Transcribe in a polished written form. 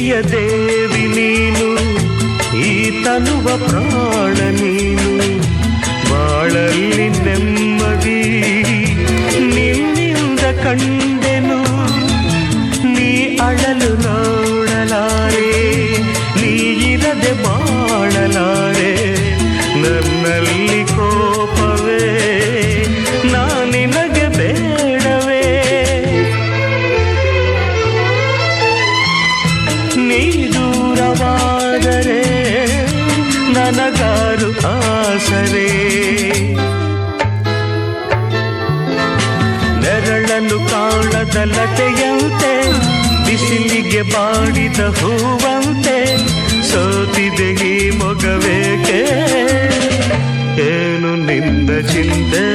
ಪ್ರಿಯ ದೇವಿ ನೀನು, ಈ ತನುವ ಪ್ರಾಣ ನೀನು, ಬಾಳಲ್ಲಿ ನೆಮ್ಮದಿ ನಿನ್ನಿಂದ ಕಂಡೆನು. ನೀ ಅಳಲು ನೋಡಲಾರೆ, ನೀ ಇರದೆ ಬಾಳಲಾರೆ, ನನ್ನಲ್ಲಿ ಕೋಪವೇ ನಾನಿನಗೆ ಬೇಡವೇ. ನೀ ದೂರವಾದರೆ ನನಗಾರು ಆಸರೆ, ನೆರಳನ್ನು ಕಾಣದ ಲತೆಯಂತೆ, ಬಿಸಿಲಿಗೆ ಬಾಡಿದ ಹೂವಂತೆ, ಸೋತಿದೆ ಈ ಮೊಗವೇಕೆ, ಏನು ನಿಂದ ಚಿಂತೆ.